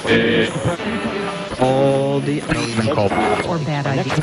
All the or bad ideas.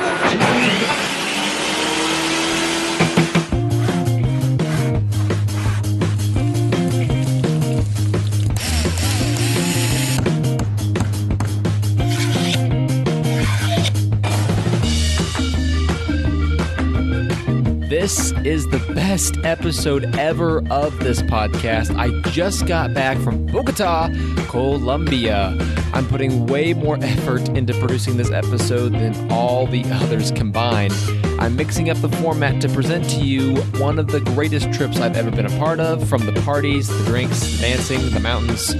This is the best episode ever of this podcast. I just got back from Bogota, Colombia. I'm putting way more effort into producing this episode than all the others combined. I'm mixing up the format to present to you one of the greatest trips I've ever been a part of, from the parties, the drinks, the dancing, the mountains.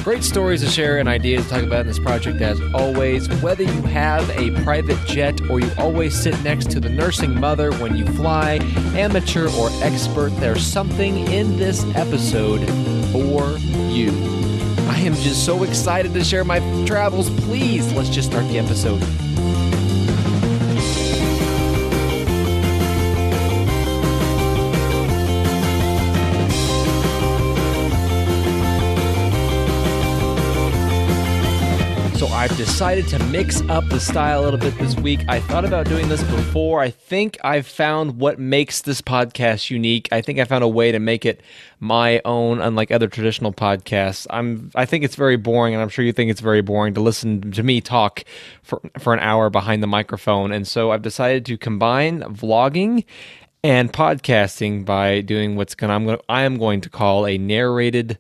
Great stories to share and ideas to talk about in this project as always. Whether you have a private jet or you always sit next to the nursing mother when you fly, amateur or expert, there's something in this episode for you. I am just so excited to share my travels. Please, let's just start the episode. So I've decided to mix up the style a little bit this week. I thought about doing this before. I think I've found what makes this podcast unique. I think I found a way to make it my own, unlike other traditional podcasts. I think it's very boring, and I'm sure you think it's very boring to listen to me talk for an hour behind the microphone. And so I've decided to combine vlogging and podcasting by doing I am going to call a narrated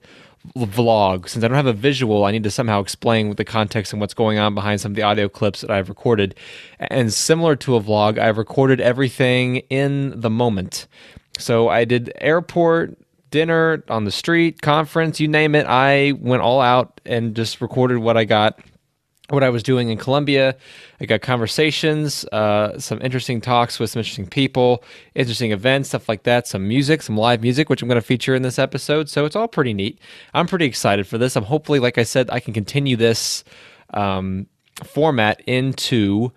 vlog. Since I don't have a visual, I need to somehow explain the context and what's going on behind some of the audio clips that I've recorded. And similar to a vlog, I've recorded everything in the moment. So I did airport, dinner, on the street, conference, you name it. I went all out and just recorded what I was doing in Colombia. I got conversations, some interesting talks with some interesting people, interesting events, stuff like that, some music, some live music, which I'm going to feature in this episode. So it's all pretty neat. I'm pretty excited for this. I'm hopefully, like I said, I can continue this format into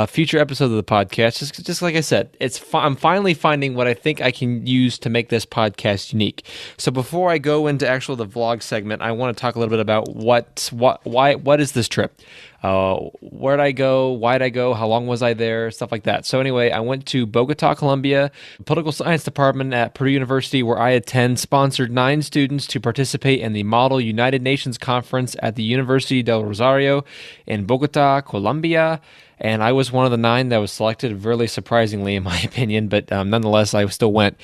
future episodes of the podcast. Just like I said, I'm finally finding what I think I can use to make this podcast unique. So before I go into the vlog segment, I want to talk a little bit about what is this trip? Where'd I go? Why'd I go? How long was I there? Stuff like that. So anyway, I went to Bogota, Colombia. Political Science Department at Purdue University, where I attend, sponsored 9 students to participate in the Model United Nations Conference at the University del Rosario in Bogota, Colombia. And I was one of the 9 that was selected, really surprisingly, in my opinion, but nonetheless, I still went.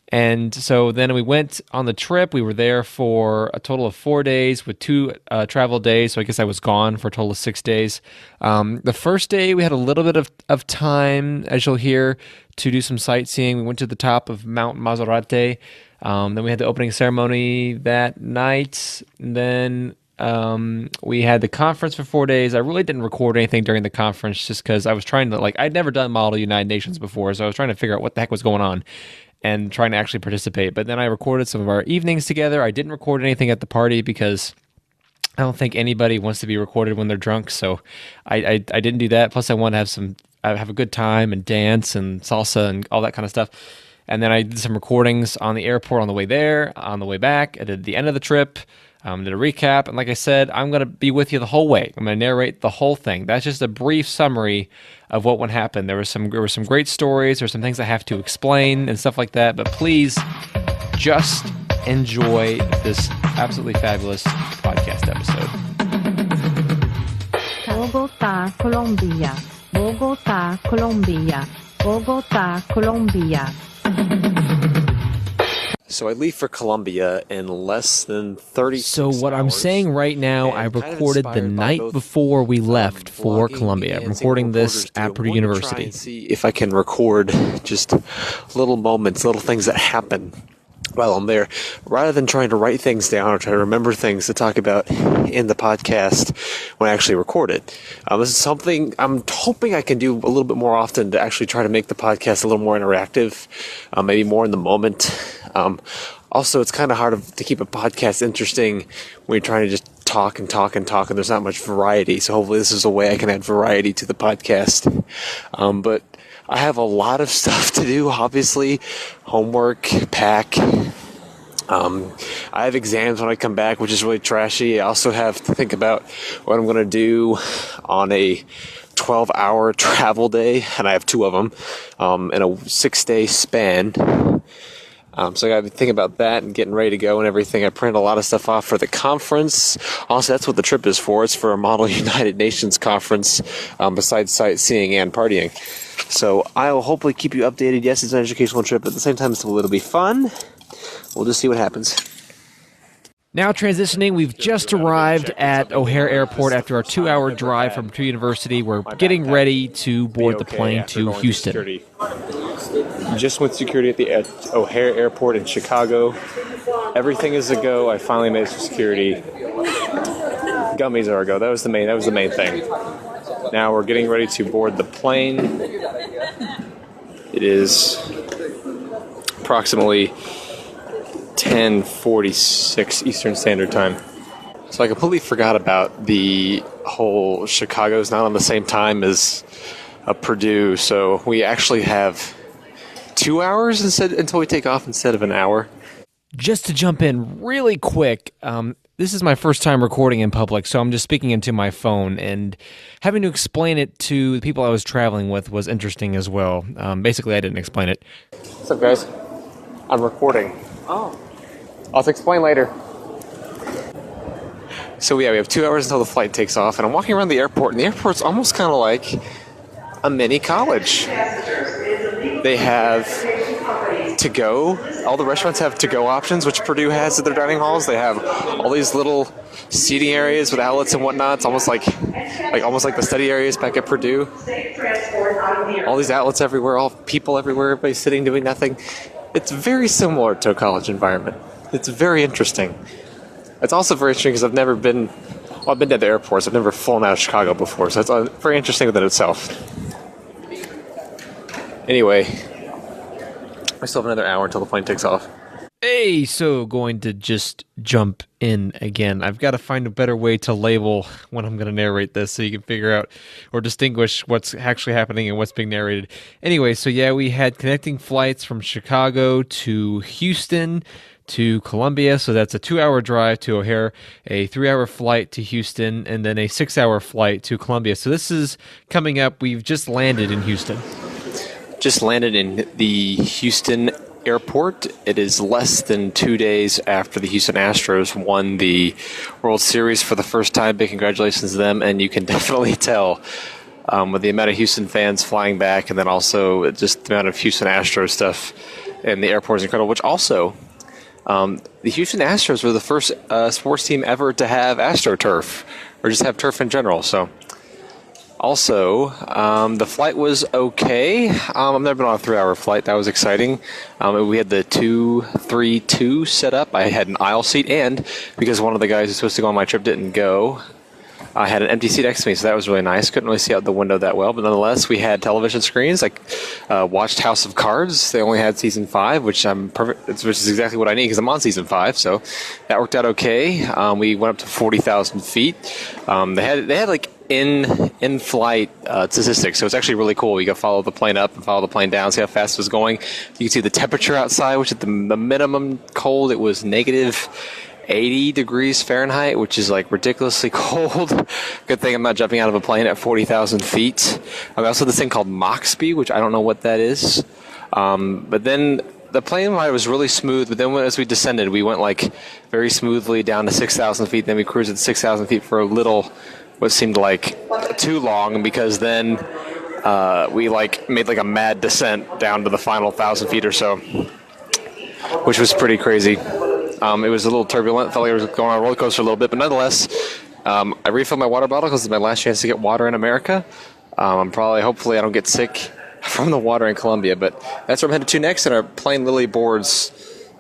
And so then we went on the trip. We were there for a total of 4 days with 2 travel days. So I guess I was gone for a total of 6 days. The first day, we had a little bit of time, as you'll hear, to do some sightseeing. We went to the top of Mount Mazarate. Then we had the opening ceremony that night. And then we had the conference for 4 days. I really didn't record anything during the conference just because I was trying to, I'd never done Model United Nations before. So I was trying to figure out what the heck was going on and trying to actually participate. But then I recorded some of our evenings together. I didn't record anything at the party because I don't think anybody wants to be recorded when they're drunk. So I didn't do that. Plus I want to have a good time and dance and salsa and all that kind of stuff. And then I did some recordings on the airport on the way there, on the way back. I did the end of the trip. Did a recap, and like I said, I'm going to be with you the whole way. I'm going to narrate the whole thing. That's just a brief summary of what would happen. There were some great stories. There's some things I have to explain and stuff like that, but please just enjoy this absolutely fabulous podcast episode. Bogota, Colombia. Bogota, Colombia. Bogota, Colombia. So I leave for Colombia in less than 36 So what I'm saying right now, I recorded the night before we left for Colombia. I'm recording this at Purdue University. Try and see if I can record just little moments, little things that happen while I'm there, rather than trying to write things down or try to remember things to talk about in the podcast when I actually record it. This is something I'm hoping I can do a little bit more often to actually try to make the podcast a little more interactive, maybe more in the moment. Also, it's kind of hard to keep a podcast interesting when you're trying to just talk and talk and talk, and there's not much variety. So hopefully this is a way I can add variety to the podcast. But I have a lot of stuff to do, obviously. Homework, pack, I have exams when I come back, which is really trashy. I also have to think about what I'm going to do on a 12-hour travel day, and I have 2 of them in a 6-day span. So I got to think about that and getting ready to go and everything. I printed a lot of stuff off for the conference. Also, that's what the trip is for. It's for a Model United Nations conference, besides sightseeing and partying. So I will hopefully keep you updated. Yes, it's an educational trip, but at the same time, it'll be fun. We'll just see what happens. Now transitioning, we've just arrived at O'Hare Airport after our 2-hour drive from Purdue University. We're getting ready to board the plane to Houston. Just went security at O'Hare Airport in Chicago. Everything is a go. I finally made it to security. Gummies are a go. That was the main thing. Now we're getting ready to board the plane. It is approximately 10:46 Eastern Standard Time. So I completely forgot about the whole Chicago's not on the same time as Purdue. So we actually have 2 hours until we take off instead of an hour. Just to jump in really quick, this is my first time recording in public, so I'm just speaking into my phone, and having to explain it to the people I was traveling with was interesting as well. Basically, I didn't explain it. What's up, guys? I'm recording. Oh. I'll explain later. So yeah, we have 2 hours until the flight takes off, and I'm walking around the airport, and the airport's almost kind of like a mini college. They have to-go. All the restaurants have to-go options, which Purdue has at their dining halls. They have all these little seating areas with outlets and whatnot. It's almost like the study areas back at Purdue. All these outlets everywhere, all people everywhere, everybody sitting doing nothing. It's very similar to a college environment. It's very interesting. It's also very interesting because I've been to the airports. I've never flown out of Chicago before, so it's very interesting within itself. Anyway, I still have another hour until the plane takes off. Hey, so going to just jump in again. I've got to find a better way to label when I'm going to narrate this so you can figure out or distinguish what's actually happening and what's being narrated. Anyway, so yeah, we had connecting flights from Chicago to Houston to Colombia, so that's a 2-hour drive to O'Hare, a 3-hour flight to Houston, and then a 6-hour flight to Colombia. So this is coming up. We've just landed in Houston. Just landed in the Houston airport. It is less than 2 days after the Houston Astros won the World Series for the first time. Big congratulations to them, and you can definitely tell with the amount of Houston fans flying back, and then also just the amount of Houston Astros stuff in the airport is incredible, which also the Houston Astros were the first sports team ever to have AstroTurf, or just have turf in general, so... Also, the flight was okay. I've never been on a 3-hour flight. That was exciting. We had the 2-3-2 set up. I had an aisle seat, and because one of the guys who's supposed to go on my trip didn't go, I had an empty seat next to me, so that was really nice. Couldn't really see out the window that well, but nonetheless, we had television screens. I watched House of Cards. They only had season 5, which is exactly what I need because I'm on season 5, so that worked out okay. We went up to 40,000 feet. They had like in-flight statistics, so it's actually really cool. You can follow the plane up and follow the plane down, see how fast it was going. You can see the temperature outside, which at the minimum cold, it was negative 80 degrees Fahrenheit, which is like ridiculously cold. Good thing I'm not jumping out of a plane at 40,000 feet. Also this thing called Mach speed, which I don't know what that is. But then the plane ride was really smooth, but then as we descended, we went like very smoothly down to 6,000 feet. Then we cruised at 6,000 feet for a little, what seemed like too long, because then we like made like a mad descent down to the final 1,000 feet or so, which was pretty crazy. It was a little turbulent. Felt like I was going on a roller coaster a little bit, but nonetheless, I refilled my water bottle because it's my last chance to get water in America. Hopefully I don't get sick from the water in Colombia, but that's where I'm headed to next, and our plane literally boards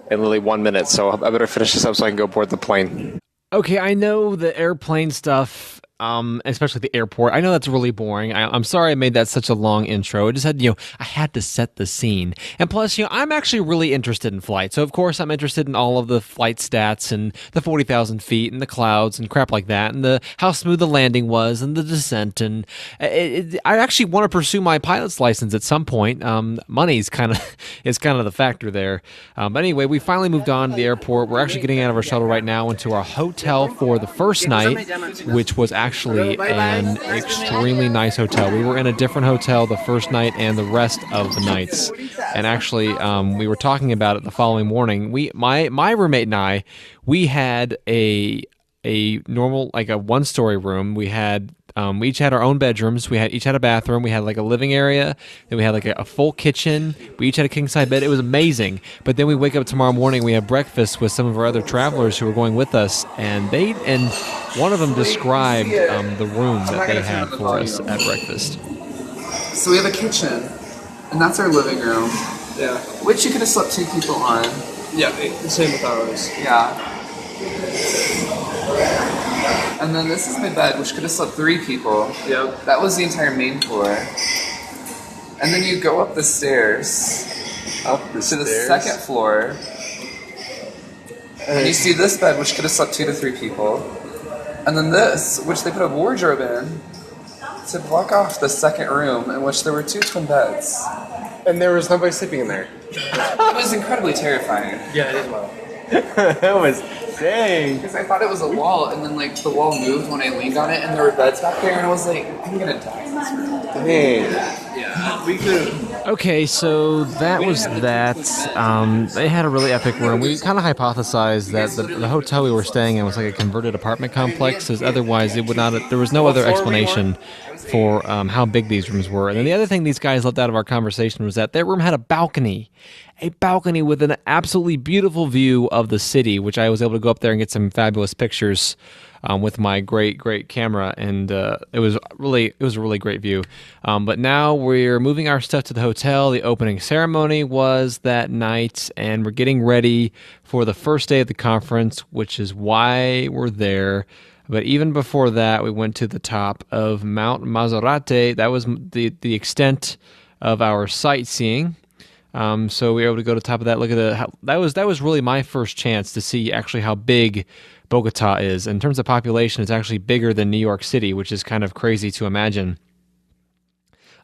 in literally 1 minute, so I better finish this up so I can go board the plane. Okay, I know the airplane stuff especially the airport. I know that's really boring. I'm sorry I made that such a long intro. It just had, I had to set the scene. And plus, I'm actually really interested in flight. So, of course, I'm interested in all of the flight stats and the 40,000 feet and the clouds and crap like that and how smooth the landing was and the descent. And I actually want to pursue my pilot's license at some point. Money is kind of the factor there. But anyway, we finally moved on to the airport. We're actually getting out of our shuttle right now into our hotel for the first night, which was actually an extremely nice hotel. We were in a different hotel the first night and the rest of the nights. And actually, we were talking about it the following morning. My roommate and I, we had a normal, like a one-story room. We each had our own bedrooms. We each had a bathroom. We had like a living area. Then we had like a full kitchen. We each had a king-size bed. It was amazing. But then we wake up tomorrow morning. We have breakfast with some of our other travelers who were going with us, and one of them described the room that they had for us at breakfast. So we have a kitchen, and that's our living room. Yeah. Which you could have slept 2 people on. Yeah, the same with ours. Yeah. And then this is my bed, which could have slept 3 people. Yep. That was the entire main floor. And then you go up the stairs to the second floor. And you see this bed, which could have slept 2 to 3 people. And then this, which they put a wardrobe in to block off the second room, in which there were 2 twin beds. And there was nobody sleeping in there. It was incredibly terrifying. Yeah, it is well. That was dang. Because I thought it was a wall, and then like the wall moved when I leaned on it, and there were beds back there, and I was like, I'm gonna die in this room. Dang. Yeah, we could. Okay, so that was that. They had a really epic room. We kind of hypothesized that the hotel we were staying in was like a converted apartment complex, as otherwise it would not. There was no other explanation for how big these rooms were. And then the other thing these guys left out of our conversation was that their room had a balcony with an absolutely beautiful view of the city, which I was able to go up there and get some fabulous pictures with my great camera, and it was a really great view. But now we're moving our stuff to the hotel. The opening ceremony was that night, and we're getting ready for the first day of the conference, which is why we're there. But even before that, we went to the top of Mount Maserate. That was the extent of our sightseeing. So we were able to go to the top of that. Look at that was really my first chance to see actually how big Bogota is. In terms of population, it's actually bigger than New York City, which is kind of crazy to imagine.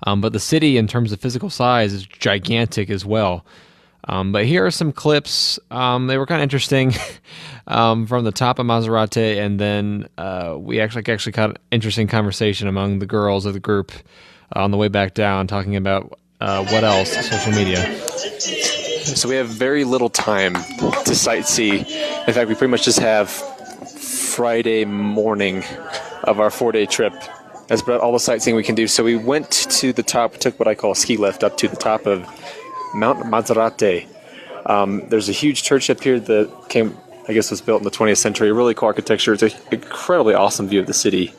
But the city, in terms of physical size, is gigantic as well. But here are some clips. They were kind of interesting from the top of Maserate, and then we actually got an interesting conversation among the girls of the group on the way back down, talking about what else? Social media. So we have very little time to sightsee. In fact, we pretty much just have Friday morning of our 4-day trip. That's about all the sightseeing we can do. So we went to the top, took what I call a ski lift up to the top of Mount Maserate. There's a huge church up here that was built in the 20th century. Really cool architecture. It's an incredibly awesome view of the city.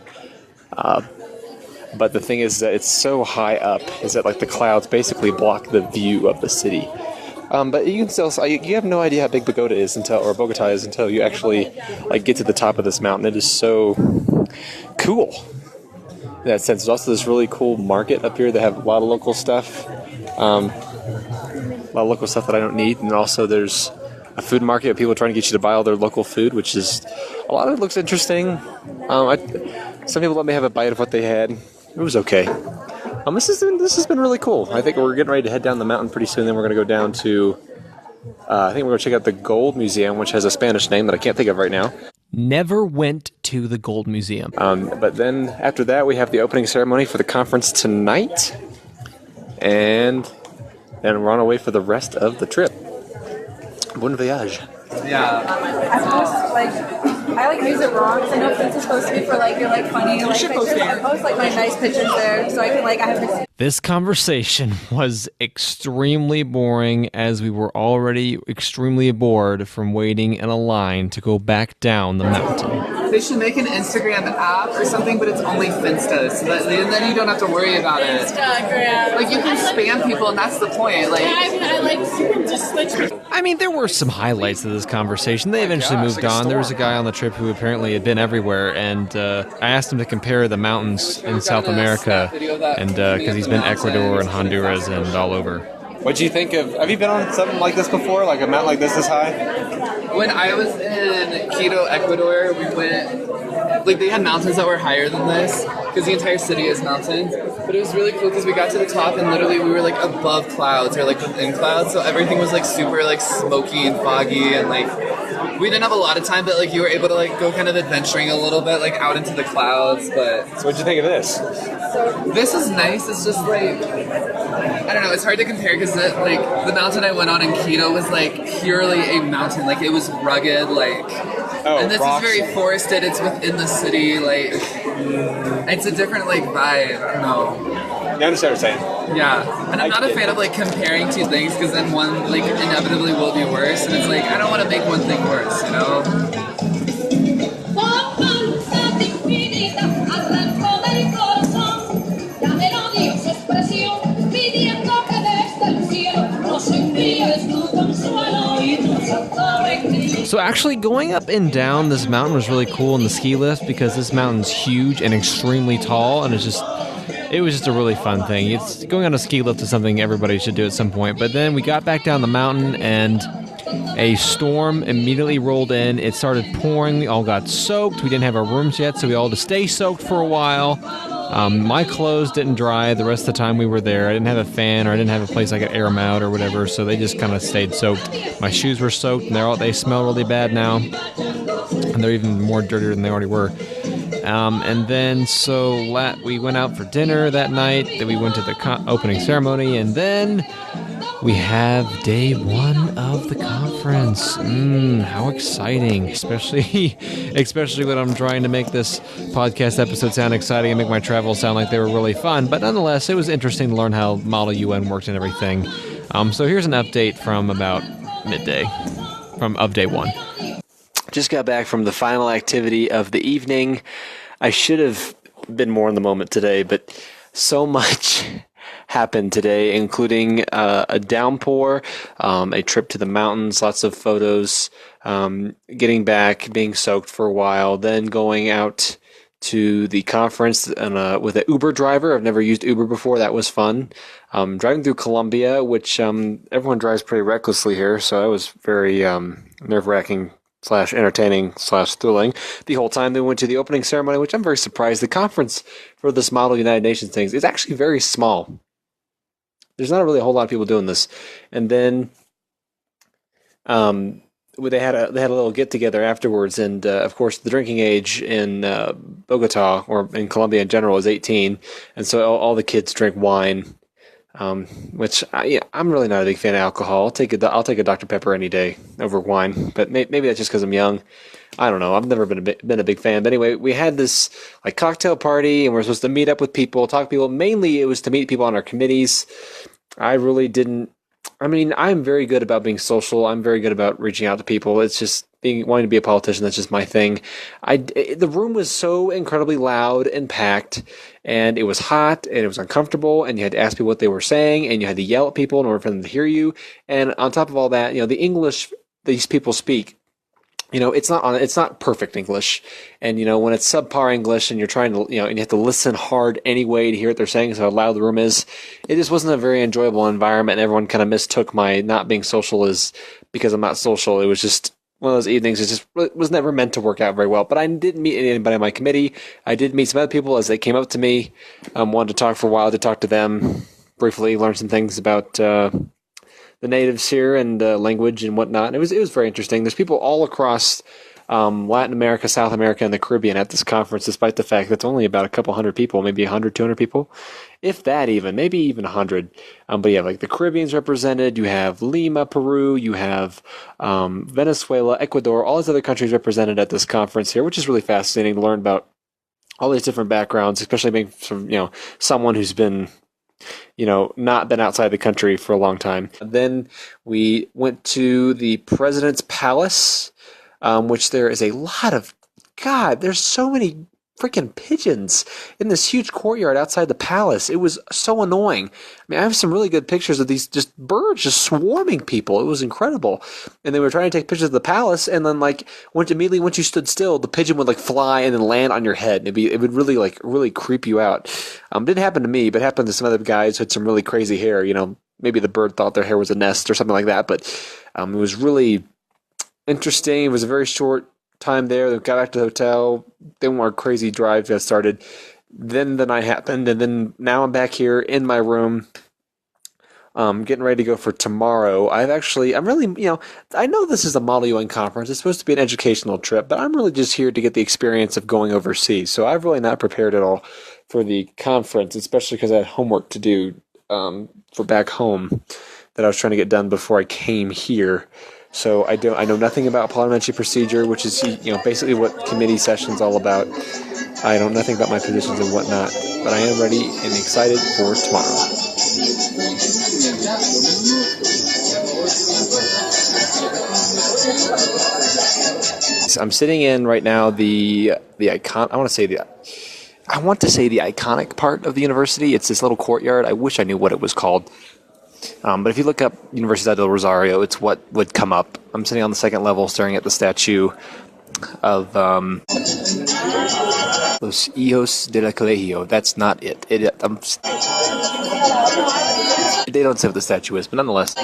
But the thing is that it's so high up, is that like the clouds basically block the view of the city. But you can still, you have no idea how big Bogota is until you actually like get to the top of this mountain. It is so cool. In that sense, there's also this really cool market up here that have a lot of local stuff. A lot of local stuff that I don't need, and also there's a food market of people trying to get you to buy all their local food, which is a lot of it looks interesting. Some people let me have a bite of what they had. It was okay. This has been really cool. I think we're getting ready to head down the mountain pretty soon. Then we're going to go down to I think we're going to check out the Gold Museum, which has a Spanish name that I can't think of right now. Never went to the Gold Museum. But then after that, we have the opening ceremony for the conference tonight, and then we're on our way for the rest of the trip. Bon voyage. Yeah. I use it wrong because I know it's supposed to be for you're funny. I post my nice pictures there so I can I have to. This conversation was extremely boring as we were already extremely bored from waiting in a line to go back down the mountain. They should make an Instagram app or something, but it's only Finsta, so that then you don't have to worry about it. Instagram. Like, you can spam people, and that's the point. Like, I like people just switch. I mean, there were some highlights of this conversation. They eventually moved on. There was a guy on the trip who apparently had been everywhere, and I asked him to compare the mountains in South America, and because he's been Ecuador and Honduras and all over. What'd you think of? Have you been on something like this before? Like a mountain like this high? when I was in Quito, Ecuador, we went, like, they had mountains that were higher than this, because the entire city is mountains. But it was really cool because we got to the top and literally we were like above clouds or like within clouds, so everything was like super like smoky and foggy, and like we didn't have a lot of time, but like you were able to like go kind of adventuring a little bit like out into the clouds. But So what'd you think of this? this is nice. It's just like, I don't know, it's hard to compare because like the mountain I went on in Quito was like purely a mountain, like it was rugged, like, and this rocks. is very forested. It's within the city, like it's a different like vibe. No. You understand what I'm saying? Yeah, and I'm not a fan of like comparing two things because then one like inevitably will be worse, and it's like I don't want to make one thing worse, you know? So actually going up and down this mountain was really cool in the ski lift because this mountain's huge and extremely tall, and it was just a really fun thing. It's going on a ski lift is something everybody should do at some point. But then we got back down the mountain and a storm immediately rolled in. It started pouring. We all got soaked. We didn't have our rooms yet, so we all had to stay soaked for a while. My clothes didn't dry the rest of the time we were there. I didn't have a fan, or I didn't have a place I could air them out or whatever, so they just kind of stayed soaked. My shoes were soaked, and they smell really bad now, and they're even more dirtier than they already were. And then we went out for dinner that night. Then we went to the opening ceremony, and then we have day one of the conference. How exciting! Especially when I'm trying to make this podcast episode sound exciting and make my travels sound like they were really fun. But nonetheless, it was interesting to learn how Model UN worked and everything. So here's an update from about midday of day one. Just got back from the final activity of the evening. I should have been more in the moment today, but so much happened today, including a downpour, a trip to the mountains, lots of photos, getting back, being soaked for a while, then going out to the conference with an Uber driver. I've never used Uber before. That was fun. Driving through Colombia, which everyone drives pretty recklessly here, so that was very nerve-wracking / entertaining / thrilling the whole time. They went to the opening ceremony, which I'm very surprised. The conference for this Model United Nations things is actually very small. There's not really a whole lot of people doing this. And then they had a little get together afterwards, and of course the drinking age in Bogota or in Colombia in general is 18, and so all the kids drink wine. Which I'm really not a big fan of alcohol. I'll take a Dr. Pepper any day over wine, but maybe that's just because I'm young. I don't know. I've never been a big fan. But anyway, we had this like cocktail party, and we're supposed to meet up with people, talk to people. Mainly, it was to meet people on our committees. I really didn't. I mean, I'm very good about being social. I'm very good about reaching out to people. It's just wanting to be a politician. That's just my thing. The room was so incredibly loud and packed, and it was hot, and it was uncomfortable, and you had to ask people what they were saying, and you had to yell at people in order for them to hear you. And on top of all that, the English these people speak, it's not perfect English. And, when it's subpar English and you're trying to, and you have to listen hard anyway to hear what they're saying, so how loud the room is, it just wasn't a very enjoyable environment. And everyone kind of mistook my not being social as because I'm not social. It was just one of those evenings. It was never meant to work out very well. But I didn't meet anybody on my committee. I did meet some other people as they came up to me, wanted to talk for a while, to talk to them briefly, learn some things about the natives here and language and whatnot. And it was very interesting. There's people all across Latin America, South America, and the Caribbean at this conference, despite the fact that it's only about a couple hundred people, maybe 100, 200 people, if that even, maybe even 100. But yeah, like the Caribbean's represented. You have Lima, Peru. You have Venezuela, Ecuador, all these other countries represented at this conference here, which is really fascinating to learn about all these different backgrounds, especially being from someone who's been not been outside the country for a long time. Then we went to the President's Palace, which there is a lot of, God, there's so many freaking pigeons in this huge courtyard outside the palace. It was so annoying. I mean, I have some really good pictures of these just birds just swarming people. It was incredible. And they were trying to take pictures of the palace, and then once you stood still, the pigeon would fly and then land on your head. It would really creep you out. Didn't happen to me, but it happened to some other guys who had some really crazy hair. Maybe the bird thought their hair was a nest or something like that. But it was really interesting. It was a very short time there. They got back to the hotel. Then our crazy drive got started. Then the night happened, and then now I'm back here in my room, getting ready to go for tomorrow. I know this is a Model UN conference. It's supposed to be an educational trip, but I'm really just here to get the experience of going overseas. So I've really not prepared at all for the conference, especially because I had homework to do for back home that I was trying to get done before I came here. So I know nothing about parliamentary procedure, which is basically what committee session's all about. I know nothing about my positions and whatnot, but I am ready and excited for tomorrow. So I'm sitting in right now the icon. I want to say the iconic part of the university. It's this little courtyard. I wish I knew what it was called. But if you look up Universidad del Rosario, it's what would come up. I'm sitting on the second level staring at the statue of Los Hijos de la Colegio. That's not it. They don't say what the statue is, but nonetheless.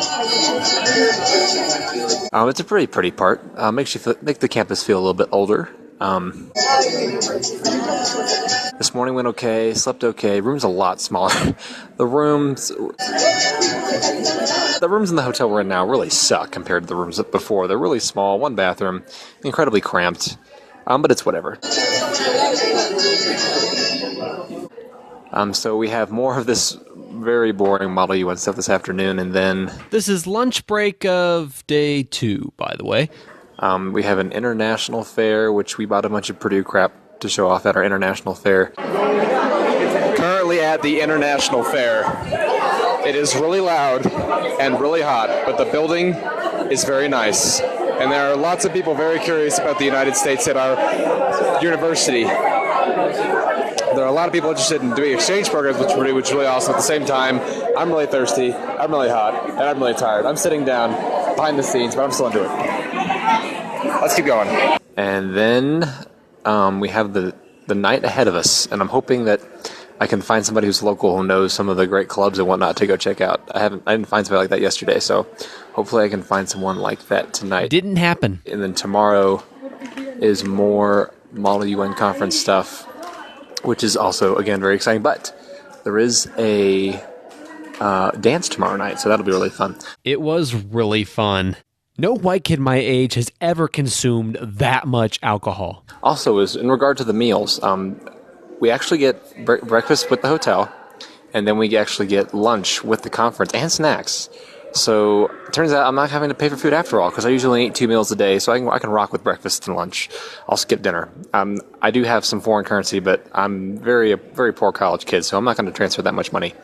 It's a pretty part. Make the campus feel a little bit older. This morning went okay, slept okay. Room's a lot smaller. The rooms in the hotel we're in now really suck compared to the rooms before. They're really small, one bathroom, incredibly cramped, but it's whatever. So we have more of this very boring Model UN stuff this afternoon, and then... This is lunch break of day 2, by the way. We have an international fair, which we bought a bunch of Purdue crap to show off at our international fair. Currently at the international fair. It is really loud and really hot, but the building is very nice. And there are lots of people very curious about the United States at our university. There are a lot of people interested in doing exchange programs with Purdue, which is really awesome. At the same time, I'm really thirsty, I'm really hot, and I'm really tired. I'm sitting down behind the scenes, but I'm still into it. Let's keep going. And then we have the night ahead of us, and I'm hoping that I can find somebody who's local who knows some of the great clubs and whatnot to go check out. I didn't find somebody like that yesterday, so hopefully I can find someone like that tonight. Didn't happen. And then tomorrow is more Model UN conference stuff, which is also, again, very exciting. But there is a dance tomorrow night, so that'll be really fun. It was really fun. No white kid my age has ever consumed that much alcohol. Also, is in regard to the meals, we actually get breakfast with the hotel, and then we actually get lunch with the conference and snacks. So it turns out I'm not having to pay for food after all, because I usually eat 2 meals a day, so I can rock with breakfast and lunch. I'll skip dinner. I do have some foreign currency, but I'm a very poor college kid, so I'm not going to transfer that much money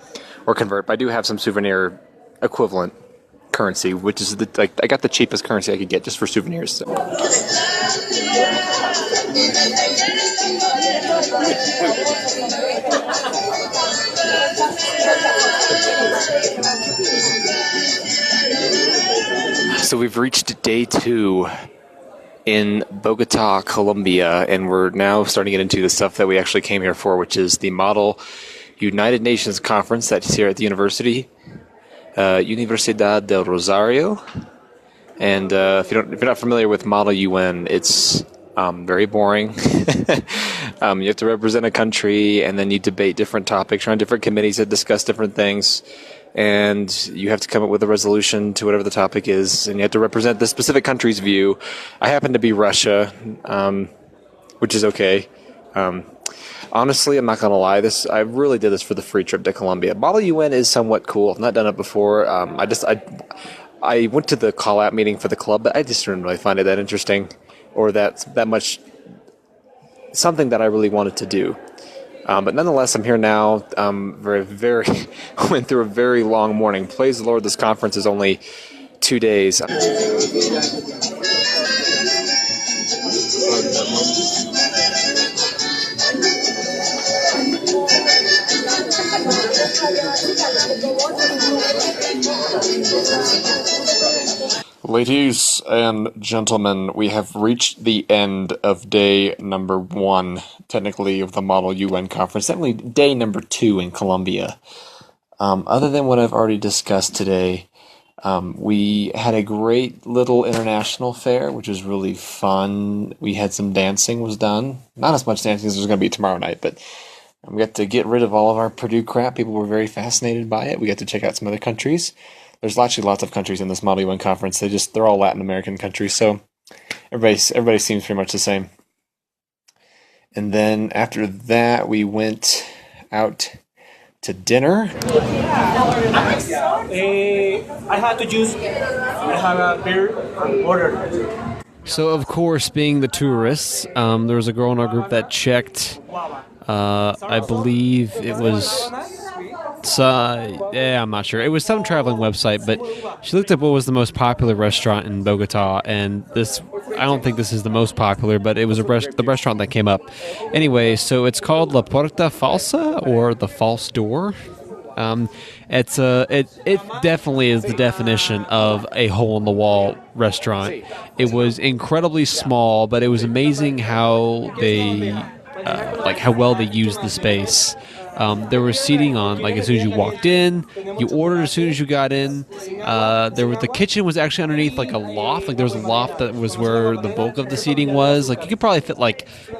or convert. But I do have some souvenir equivalent currency, which is I got the cheapest currency I could get just for souvenirs. So. So we've reached day 2 in Bogota, Colombia, and we're now starting to get into the stuff that we actually came here for, which is the Model United Nations Conference that's here at the university, Universidad del Rosario. And if you're not familiar with Model UN, it's very boring. You have to represent a country, and then you debate different topics. You're on different committees that discuss different things, and you have to come up with a resolution to whatever the topic is, and you have to represent the specific country's view. I happen to be Russia, which is okay. Honestly, I'm not going to lie. I really did this for the free trip to Colombia. Model UN is somewhat cool. I've not done it before. I went to the call-out meeting for the club, but I just didn't really find it that interesting or that much something that I really wanted to do. But nonetheless, I'm here now. Very went through a very long morning. Praise the Lord, this conference is only 2 days. Ladies and gentlemen, we have reached the end of day number 1, technically, of the Model UN conference. Definitely day number 2 in Colombia. Other than what I've already discussed today, we had a great little international fair, which was really fun. We had some dancing was done. Not as much dancing as there's going to be tomorrow night, but we got to get rid of all of our Purdue crap. People were very fascinated by it. We got to check out some other countries. There's actually lots of countries in this Model UN conference. They're all Latin American countries, so everybody seems pretty much the same. And then after that, we went out to dinner. I had to choose. I have a beer and water. So, of course, being the tourists, there was a girl in our group that checked, I believe it was... I'm not sure. It was some traveling website, but she looked up what was the most popular restaurant in Bogota, and I don't think this is the most popular, but it was the restaurant that came up. Anyway, so it's called La Puerta Falsa, or the False Door. It definitely is the definition of a hole-in-the-wall restaurant. It was incredibly small, but it was amazing how how well they used the space. There was seating on, as soon as you walked in. You ordered as soon as you got in. The kitchen was actually underneath, a loft. There was a loft that was where the bulk of the seating was. You could probably fit,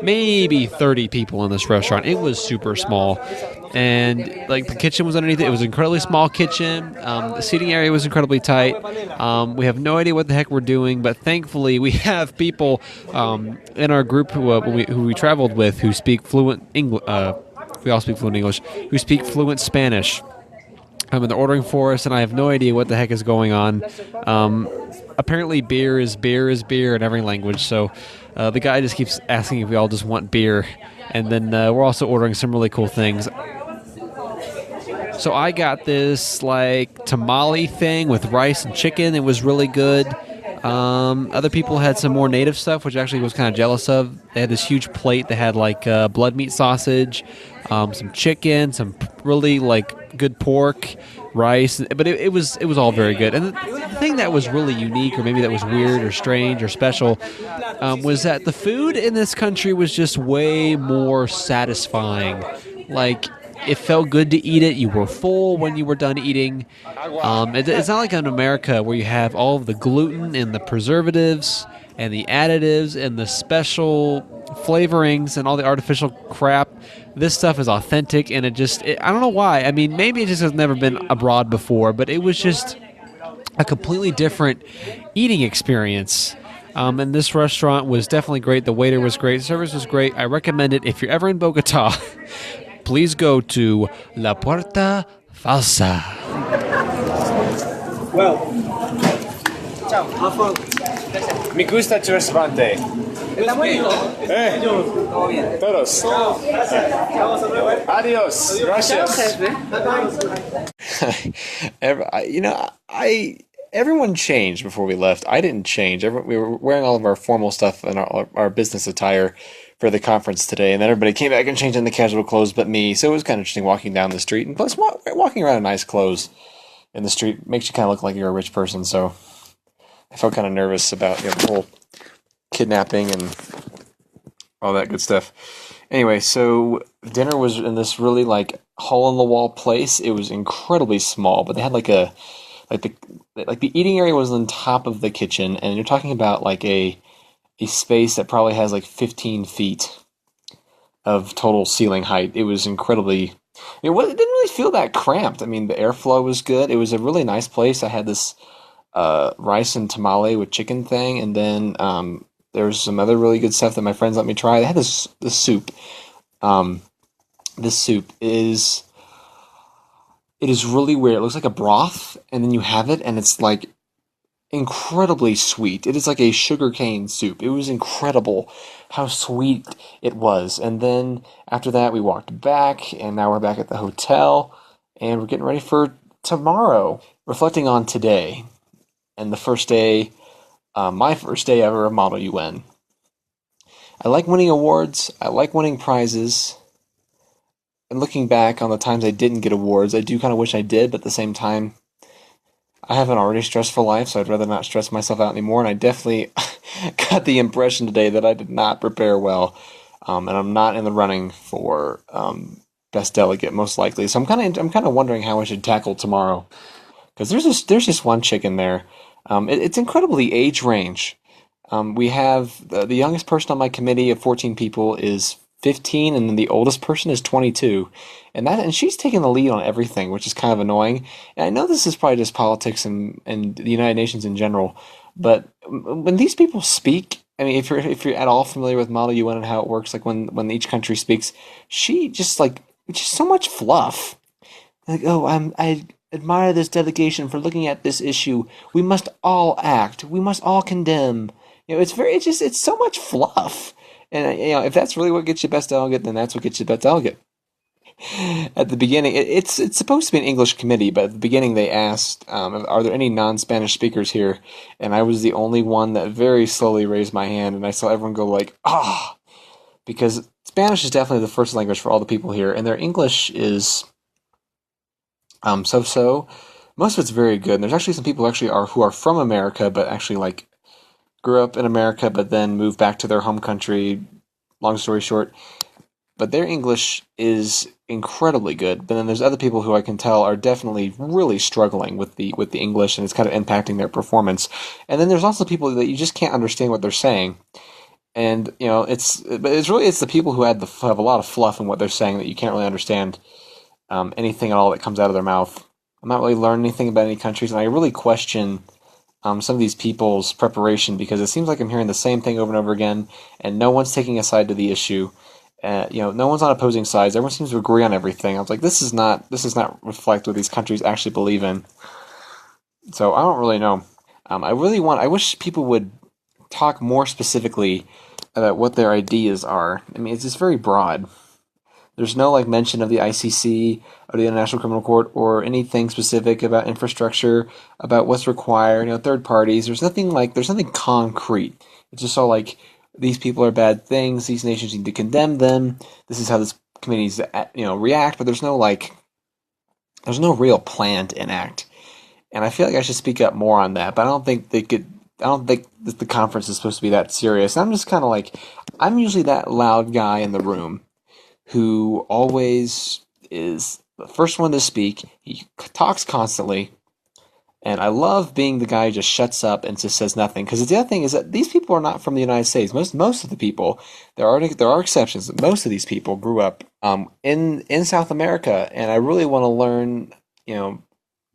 maybe 30 people in this restaurant. It was super small. And, the kitchen was underneath it. It was an incredibly small kitchen. The seating area was incredibly tight. We have no idea what the heck we're doing, but thankfully we have people in our group who we traveled with who speak fluent English. We all speak fluent English, who speak fluent Spanish. And they're ordering for us, and I have no idea what the heck is going on. Apparently beer is beer in every language, so the guy just keeps asking if we all just want beer. And then we're also ordering some really cool things. So I got this, tamale thing with rice and chicken. It was really good. Other people had some more native stuff, which actually was kind of jealous of. They had this huge plate that had blood meat sausage, some chicken, some really good pork, rice, but it was all very good. And the thing that was really unique, or maybe that was weird or strange or special, was that the food in this country was just way more satisfying. It felt good to eat it. You were full when you were done eating. It's not like in America where you have all of the gluten and the preservatives and the additives and the special flavorings and all the artificial crap. This stuff is authentic, and I don't know why. I mean, maybe it just has never been abroad before, but it was just a completely different eating experience. And this restaurant was definitely great. The waiter was great. The service was great. I recommend it if you're ever in Bogota. Please go to La Puerta Falsa. Well, me gusta tu restaurante. Todos. Adios. Gracias. Everyone changed before we left. I didn't change. We were wearing all of our formal stuff and our business attire for the conference today, and then everybody came back and changed into casual clothes but me, so it was kind of interesting walking down the street, and plus walking around in nice clothes in the street makes you kind of look like you're a rich person, so I felt kind of nervous about the whole kidnapping and all that good stuff. Anyway, so dinner was in this really hole-in-the-wall place. It was incredibly small, but they had the eating area was on top of the kitchen, and you're talking about a space that probably has 15 feet of total ceiling height. It was incredibly... it didn't really feel that cramped. I mean, the airflow was good. It was a really nice place. I had this rice and tamale with chicken thing, and then there was some other really good stuff that my friends let me try. They had this soup. This soup is... it is really weird. It looks like a broth, and then you have it, and it's incredibly sweet. It is like a sugarcane soup. It was incredible how sweet it was. And then after that, we walked back, and now we're back at the hotel, and we're getting ready for tomorrow. Reflecting on today, and the first day, my first day ever of Model UN. I like winning awards. I like winning prizes. And looking back on the times I didn't get awards, I do kind of wish I did, but at the same time, I have an already stressful life, so I'd rather not stress myself out anymore, and I definitely got the impression today that I did not prepare well, and I'm not in the running for best delegate, most likely. So I'm kind of wondering how I should tackle tomorrow, because there's just one chick in there. It's incredibly age range. We have the youngest person on my committee of 14 people is 15, and then the oldest person is 22, and she's taking the lead on everything, which is kind of annoying. And I know this is probably just politics and the United Nations in general, but when these people speak, I mean, if you're at all familiar with Model UN and how it works, like when each country speaks, she just so much fluff. Like, oh, I admire this delegation for looking at this issue. We must all act. We must all condemn. It's so much fluff. And if that's really what gets you best delegate, then that's what gets you best delegate. At the beginning, it's supposed to be an English committee, but at the beginning they asked, are there any non-Spanish speakers here? And I was the only one that very slowly raised my hand, and I saw everyone go like, ah, because Spanish is definitely the first language for all the people here, and their English is so-so. Most of it's very good, and there's actually some people who are from America, but actually grew up in America, but then moved back to their home country. Long story short, but their English is incredibly good. But then there's other people who I can tell are definitely really struggling with the English, and it's kind of impacting their performance. And then there's also people that you just can't understand what they're saying. And it's the people who have a lot of fluff in what they're saying that you can't really understand anything at all that comes out of their mouth. I'm not really learning anything about any countries, and I really question some of these people's preparation, because it seems like I'm hearing the same thing over and over again, and no one's taking a side to the issue. No one's on opposing sides. Everyone seems to agree on everything. I was like, this does not reflect what these countries actually believe in. So I don't really know. I wish people would talk more specifically about what their ideas are. I mean, it's just very broad. There's no mention of the ICC or the International Criminal Court or anything specific about infrastructure, about what's required, third parties. There's nothing concrete. It's just all these people are bad things. These nations need to condemn them. This is how this committee's react. But there's no real plan to enact. And I feel like I should speak up more on that. But I don't think that the conference is supposed to be that serious. And I'm just kind of I'm usually that loud guy in the room who always is the first one to speak. He talks constantly, and I love being the guy who just shuts up and just says nothing. Because the other thing is that these people are not from the United States. Most of the people, there are exceptions. Most of these people grew up in South America, and I really want to learn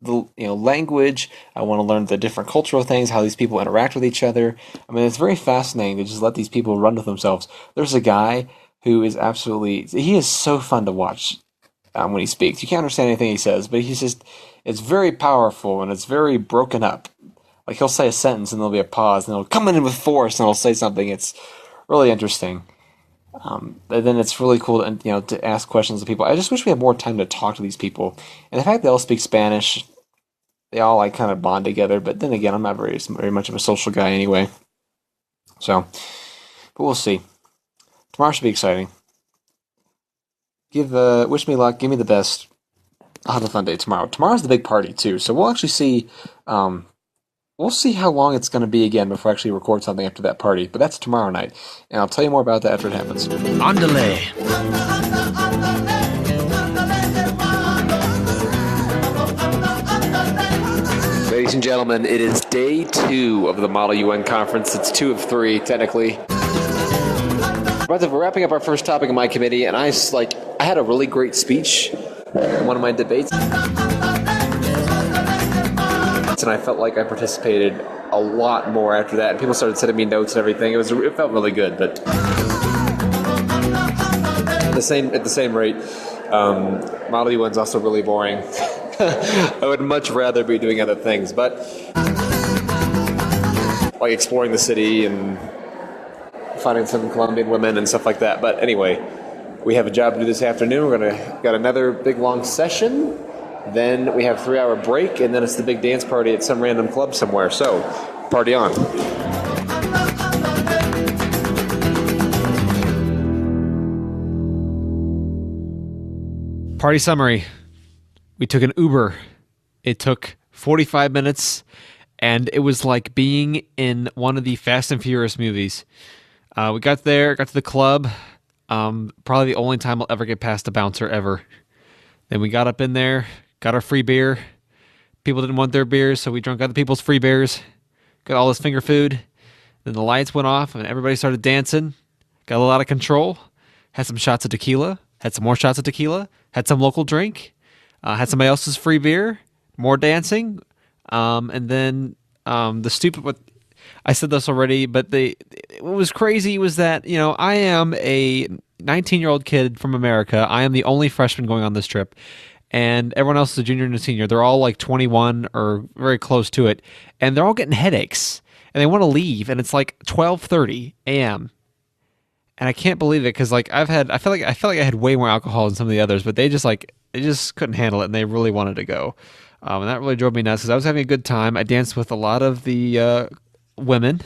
the language. I want to learn the different cultural things, how these people interact with each other. I mean, it's very fascinating to just let these people run with themselves. There's a guy who is he is so fun to watch when he speaks. You can't understand anything he says, but it's very powerful, and it's very broken up. He'll say a sentence, and there'll be a pause, and he'll come in with force, and he'll say something. It's really interesting. And then it's really cool to ask questions of people. I just wish we had more time to talk to these people. And the fact they all speak Spanish, they all kind of bond together. But then again, I'm not very much of a social guy anyway. So, but we'll see. Tomorrow should be exciting. Wish me luck. Give me the best. I'll have a fun day tomorrow. Tomorrow's the big party too, so we'll actually see. We'll see how long it's going to be again before I actually record something after that party. But that's tomorrow night, and I'll tell you more about that after it happens. On delay. Ladies and gentlemen, it is day 2 of the Model UN conference. It's 2 of 3 technically. We're wrapping up our first topic in my committee, and I had a really great speech in one of my debates, and I felt like I participated a lot more after that. And people started sending me notes and everything. It felt really good, but at the same rate, Model UN's also really boring. I would much rather be doing other things, but like exploring the city and finding some Colombian women and stuff like that. But anyway, we have a job to do this afternoon. We're got another big long session. Then we have a 3-hour break, and then it's the big dance party at some random club somewhere. So, party on. Party summary. We took an Uber. It took 45 minutes, and it was like being in one of the Fast and Furious movies. We got there, got to the club. Probably the only time I'll ever get past a bouncer ever. Then we got up in there, got our free beer. People didn't want their beers, so we drank other people's free beers. Got all this finger food. Then the lights went off, and everybody started dancing. Got a lot of control. Had some shots of tequila. Had some more shots of tequila. Had some local drink. Had somebody else's free beer. More dancing. And then the stupid... What I said this already, but what was crazy was that, I am a 19-year-old kid from America. I am the only freshman going on this trip. And everyone else is a junior and a senior. They're all like 21 or very close to it. And they're all getting headaches. And they want to leave. And it's like 12:30 a.m. And I can't believe it because like I felt like I had way more alcohol than some of the others, but they just couldn't handle it and they really wanted to go. And that really drove me nuts because I was having a good time. I danced with a lot of the women.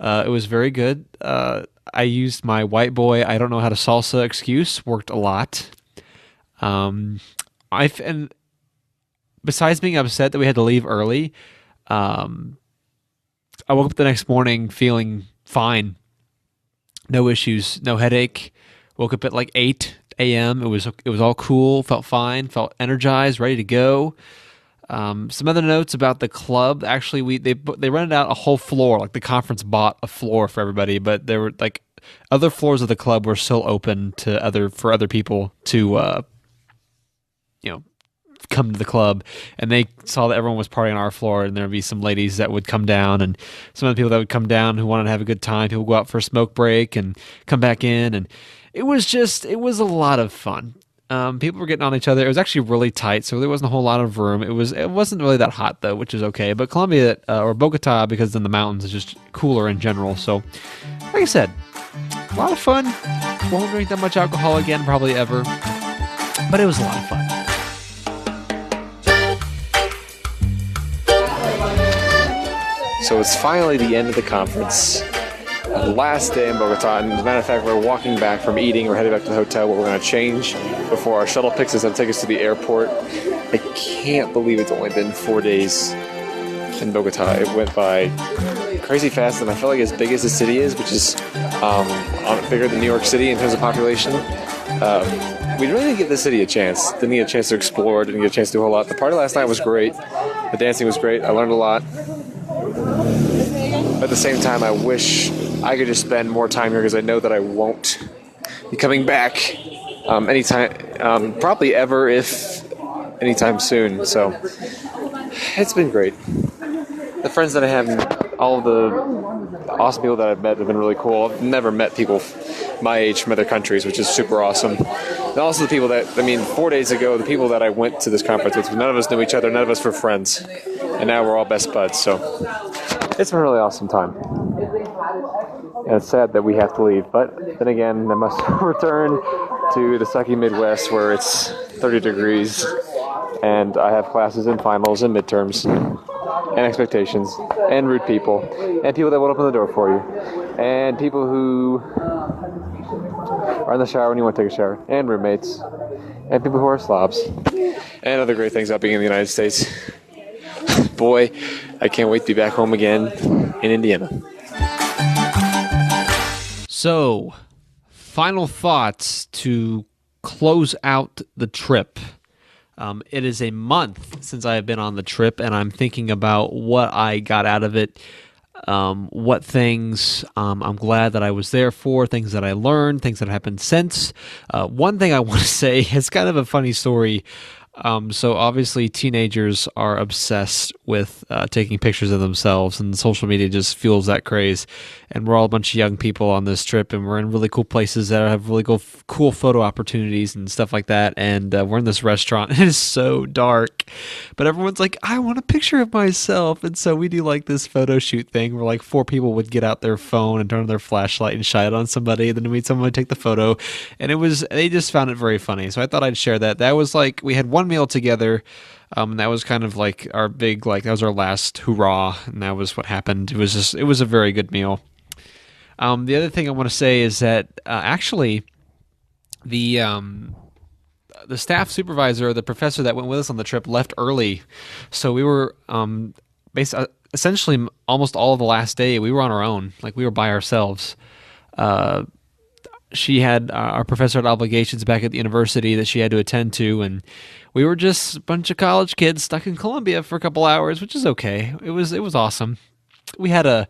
It was very good. I used my white boy, I don't know how to salsa excuse, worked a lot. And besides being upset that we had to leave early, I woke up the next morning feeling fine. No issues, no headache. Woke up at like 8 a.m. It was all cool, felt fine, felt energized, ready to go. Some other notes about the club. Actually, they rented out a whole floor. Like the conference bought a floor for everybody, but there were like other floors of the club were still open for other people to come to the club. And they saw that everyone was partying on our floor, and there'd be some ladies that would come down, and some of the people that would come down who wanted to have a good time. People would go out for a smoke break and come back in, and it was a lot of fun. People were getting on each other. It was actually really tight, so there wasn't a whole lot of room. It wasn't really that hot though, which is okay. But Colombia or Bogota, because it's in the mountains, is just cooler in general. So, like I said, a lot of fun. Won't drink that much alcohol again, probably ever. But it was a lot of fun. So it's finally the end of the conference. The last day in Bogota, and as a matter of fact, we're walking back from eating. We're heading back to the hotel where we're going to change before our shuttle picks us up and take us to the airport. I can't believe it's only been 4 days in Bogota. It went by crazy fast, and I feel like as big as the city is, which is bigger than New York City in terms of population, we really didn't give the city a chance. Didn't get a chance to explore, didn't get a chance to do a whole lot. The party last night was great. The dancing was great. I learned a lot. At the same time, I wish I could just spend more time here because I know that I won't be coming back anytime, probably ever, if anytime soon. So it's been great. The friends that I have, all of the awesome people that I've met have been really cool. I've never met people my age from other countries, which is super awesome. And also the people 4 days ago, the people that I went to this conference with, none of us knew each other, none of us were friends. And now we're all best buds, so it's been a really awesome time. And it's sad that we have to leave, but then again, I must return to the sucky Midwest where it's 30 degrees, and I have classes and finals and midterms, and expectations, and rude people, and people that won't open the door for you, and people who are in the shower when you want to take a shower, and roommates, and people who are slobs, and other great things about being in the United States. Boy, I can't wait to be back home again in Indiana. So, final thoughts to close out the trip. It is a month since I have been on the trip, and I'm thinking about what I got out of it, what things I'm glad that I was there for, things that I learned, things that happened since. One thing I want to say is kind of a funny story. So obviously teenagers are obsessed with taking pictures of themselves, and social media just fuels that craze. And we're all a bunch of young people on this trip, and we're in really cool places that have really cool photo opportunities and stuff like that. And we're in this restaurant. It is so dark, but everyone's like, I want a picture of myself. And so we do like this photo shoot thing where like 4 people would get out their phone and turn on their flashlight and shine it on somebody. And then someone would take the photo, and they just found it very funny. So I thought I'd share that. That was like, we had one meal together. And that was kind of like our big, like, that was our last hurrah. And that was what happened. It was a very good meal. The other thing I want to say is that actually the staff supervisor, the professor that went with us on the trip, left early. So we were essentially almost all of the last day, we were on our own. Like, we were by ourselves. She had our professor had obligations back at the university that she had to attend to, and we were just a bunch of college kids stuck in Colombia for a couple hours, which is okay. It was awesome. We had a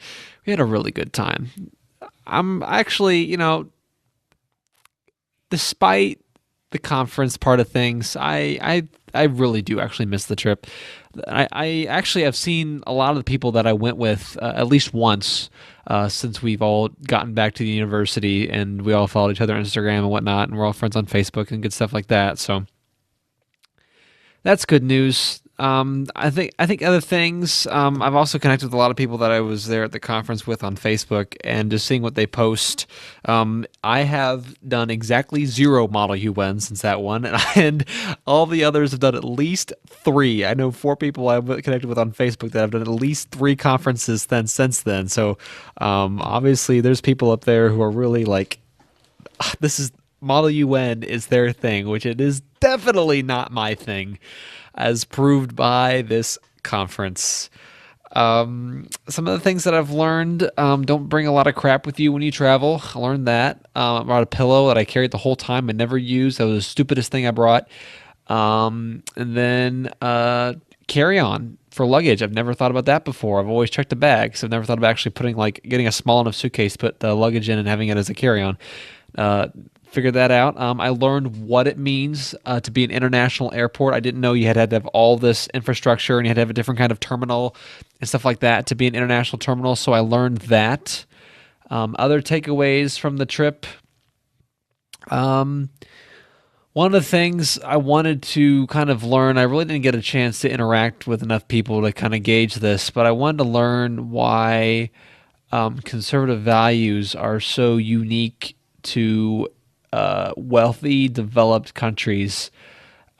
really good time. I'm actually, despite the conference part of things, I really do actually miss the trip. I actually have seen a lot of the people that I went with at least once since we've all gotten back to the university, and we all followed each other on Instagram and whatnot, and we're all friends on Facebook and good stuff like that. So that's good news. I think other things. I've also connected with a lot of people that I was there at the conference with on Facebook, and just seeing what they post. I have done exactly 0 Model UN since that one, and all the others have done at least 3. I know 4 people I've connected with on Facebook that have done at least 3 conferences since then. So obviously, there's people up there who are really like, this is Model UN is their thing, which it is definitely not my thing, as proved by this conference. Some of the things that I've learned, don't bring a lot of crap with you when you travel. I learned that. I brought a pillow that I carried the whole time and never used. That was the stupidest thing I brought. And then carry-on for luggage. I've never thought about that before. I've always checked the bag, so I've never thought about actually getting a small enough suitcase, put the luggage in, and having it as a carry-on. Figured that out. I learned what it means to be an international airport. I didn't know you had to have all this infrastructure, and you had to have a different kind of terminal and stuff like that to be an international terminal. So I learned that. Other takeaways from the trip. One of the things I wanted to kind of learn, I really didn't get a chance to interact with enough people to kind of gauge this, but I wanted to learn why conservative values are so unique to wealthy, developed countries.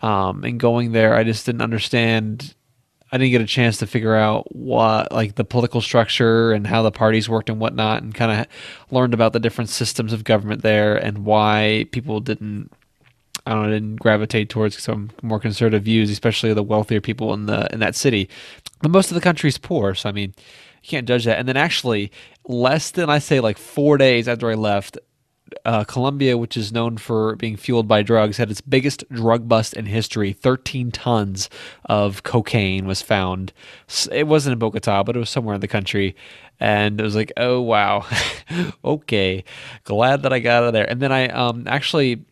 And going there, I just didn't understand. I didn't get a chance to figure out what, like, the political structure and how the parties worked and whatnot, and kind of learned about the different systems of government there and why people didn't gravitate towards some more conservative views, especially the wealthier people in that city. But most of the country's poor, so I mean, you can't judge that. And then actually, less than, I say, like 4 days after I left, Colombia, which is known for being fueled by drugs, had its biggest drug bust in history. 13 tons of cocaine was found. It wasn't in Bogota, but it was somewhere in the country. And it was like, oh, wow. Okay. Glad that I got out of there. And then I actually,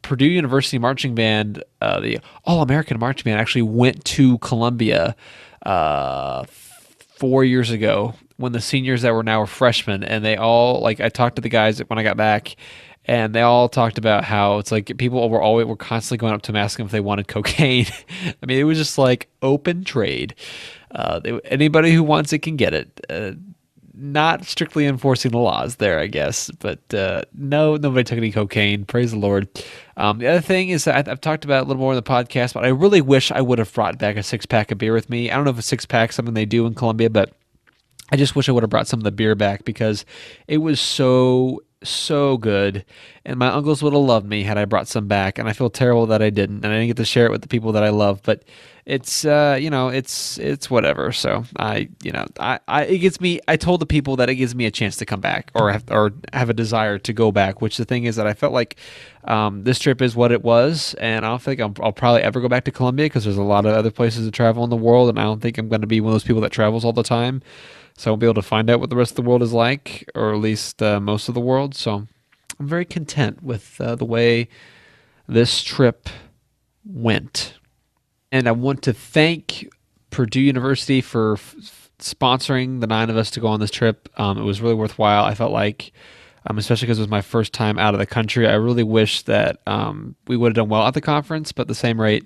Purdue University Marching Band, the All-American Marching Band, actually went to Colombia 4 years ago, when the seniors that were now freshmen, and they all, like, I talked to the guys when I got back, and they all talked about how it's like people were constantly going up to them asking if they wanted cocaine. I mean, it was just like open trade. Anybody who wants it can get it. Not strictly enforcing the laws there, I guess, but no, nobody took any cocaine. Praise the Lord. The other thing is that I've talked about it a little more in the podcast, but I really wish I would have brought back a 6-pack of beer with me. I don't know if a 6-pack is something they do in Colombia, but I just wish I would have brought some of the beer back, because it was so good, and my uncles would have loved me had I brought some back, and I feel terrible that I didn't, and I didn't get to share it with the people that I love, but it's it's whatever. So it gives me, I told the people that it gives me a chance to come back, or have a desire to go back, which the thing is that I felt like this trip is what it was, and I don't think I'll probably ever go back to Colombia, because there's a lot of other places to travel in the world, and I don't think I'm going to be one of those people that travels all the time. So I won't be able to find out what the rest of the world is like, or at least most of the world. So I'm very content with the way this trip went. And I want to thank Purdue University for sponsoring the 9 of us to go on this trip. It was really worthwhile. I felt like, especially because it was my first time out of the country, I really wish that we would have done well at the conference, but at the same rate,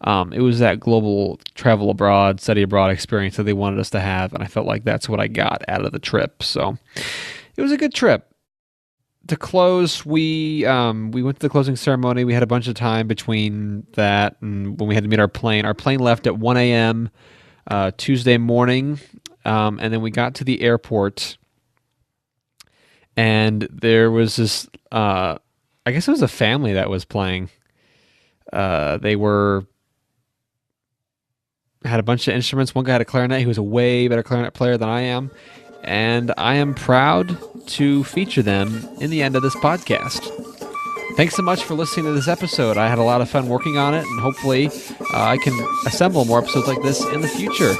it was that global travel abroad, study abroad experience that they wanted us to have, and I felt like that's what I got out of the trip. So it was a good trip. To close, we went to the closing ceremony. We had a bunch of time between that and when we had to meet our plane. Our plane left at 1 a.m. Tuesday morning, and then we got to the airport, and there was this, I guess it was a family that was playing. They had a bunch of instruments. One guy had a clarinet. He was a way better clarinet player than I am. And I am proud to feature them in the end of this podcast. Thanks so much for listening to this episode. I had a lot of fun working on it, and hopefully I can assemble more episodes like this in the future.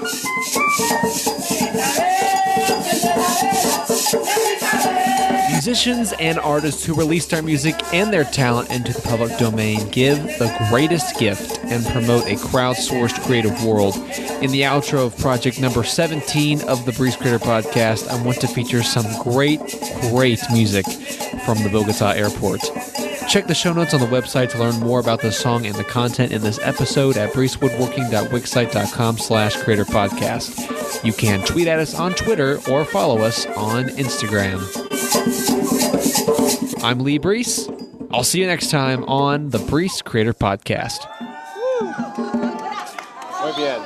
Musicians and artists who release their music and their talent into the public domain give the greatest gift and promote a crowdsourced creative world. In the outro of project number 17 of the Breeze Creator Podcast, I want to feature some great music from the Bogota airport. Check the show notes on the website to learn more about the song and the content in this episode at breezewoodworking.wixsite.com/creatorpodcast. You can tweet at us on Twitter or follow us on Instagram. I'm Lee Brees. I'll see you next time on the Breeze Creator Podcast. Muy bien.